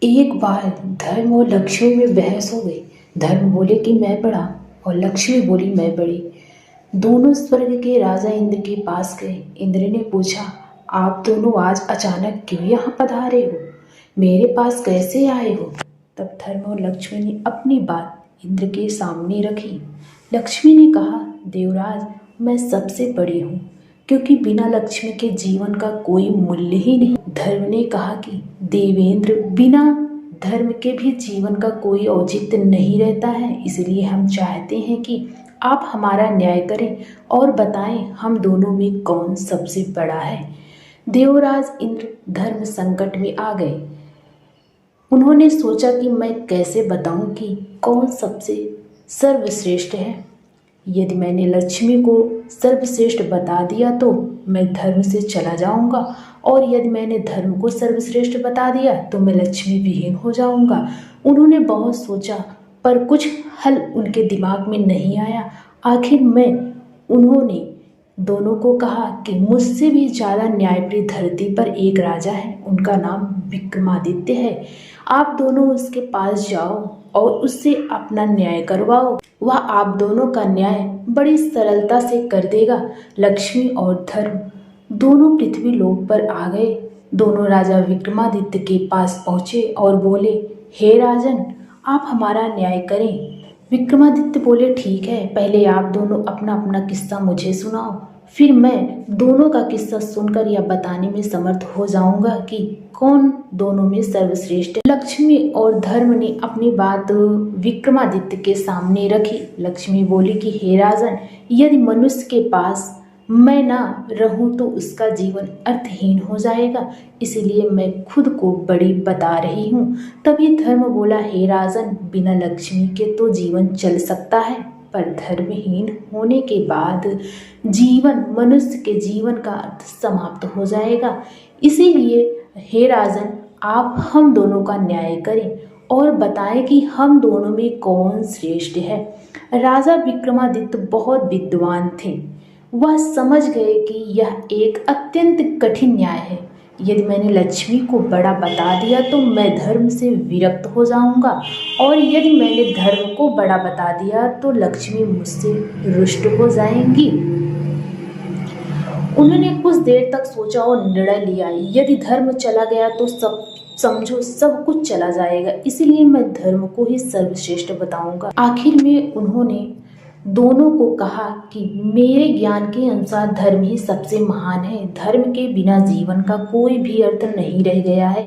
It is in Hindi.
एक बार धर्म और लक्ष्मी में बहस हो गई। धर्म बोले कि मैं बड़ा और लक्ष्मी बोली मैं बड़ी। दोनों स्वर्ग के राजा इंद्र के पास गए। इंद्र ने पूछा, आप दोनों आज अचानक क्यों यहाँ पधारे हो? मेरे पास कैसे आए हो? तब धर्म और लक्ष्मी ने अपनी बात इंद्र के सामने रखी। लक्ष्मी ने कहा, देवराज, मैं सबसे बड़ी हूँ, क्योंकि बिना लक्ष्मी के जीवन का कोई मूल्य ही नहीं। धर्म ने कहा कि देवेंद्र, बिना धर्म के भी जीवन का कोई औचित्य नहीं रहता है, इसलिए हम चाहते हैं कि आप हमारा न्याय करें और बताएं हम दोनों में कौन सबसे बड़ा है। देवराज इंद्र धर्म संकट में आ गए। उन्होंने सोचा कि मैं कैसे बताऊं कि कौन सबसे सर्वश्रेष्ठ है। यदि मैंने लक्ष्मी को सर्वश्रेष्ठ बता दिया तो मैं धर्म से चला जाऊंगा, और यदि मैंने धर्म को सर्वश्रेष्ठ बता दिया तो मैं लक्ष्मी विहीन हो जाऊंगा। उन्होंने बहुत सोचा, पर कुछ हल उनके दिमाग में नहीं आया। आखिर में उन्होंने दोनों को कहा कि मुझसे भी ज़्यादा न्यायप्रिय धरती पर एक राजा है, उनका नाम विक्रमादित्य है। आप दोनों उसके पास जाओ और उससे अपना न्याय करवाओ। वह आप दोनों का न्याय बड़ी सरलता से कर देगा। लक्ष्मी और धर्म दोनों पृथ्वी लोक पर आ गए। दोनों राजा विक्रमादित्य के पास पहुँचे और बोले, हे राजन, आप हमारा न्याय करें। विक्रमादित्य बोले, ठीक है, पहले आप दोनों अपना अपना किस्सा मुझे सुनाओ, फिर मैं दोनों का किस्सा सुनकर यह बताने में समर्थ हो जाऊंगा कि कौन दोनों में सर्वश्रेष्ठ है। लक्ष्मी और धर्म ने अपनी बात विक्रमादित्य के सामने रखी। लक्ष्मी बोली कि हे राजन, यदि मनुष्य के पास मैं ना रहूं तो उसका जीवन अर्थहीन हो जाएगा, इसलिए मैं खुद को बड़ी बता रही हूँ। तभी धर्म बोला, हे राजन, बिना लक्ष्मी के तो जीवन चल सकता है, पर धर्महीन होने के बाद जीवन, मनुष्य के जीवन का अर्थ समाप्त हो जाएगा। इसीलिए हे राजन, आप हम दोनों का न्याय करें और बताएं कि हम दोनों में कौन श्रेष्ठ है। राजा विक्रमादित्य बहुत विद्वान थे। वह समझ गए कि यह एक अत्यंत कठिन न्याय है। यदि मैंने लक्ष्मी को बड़ा बता दिया तो मैं धर्म से विरक्त हो जाऊंगा, और यदि मैंने धर्म को बड़ा बता दिया तो लक्ष्मी मुझसे रुष्ट हो जाएंगी। उन्होंने कुछ देर तक सोचा और निर्णय लिया, यदि धर्म चला गया तो सब कुछ चला जाएगा, इसलिए मैं धर्म को ही सर्वश्रेष्ठ बताऊंगा। आखिर में उन्होंने दोनों को कहा कि मेरे ज्ञान के अनुसार धर्म ही सबसे महान है। धर्म के बिना जीवन का कोई भी अर्थ नहीं रह गया है।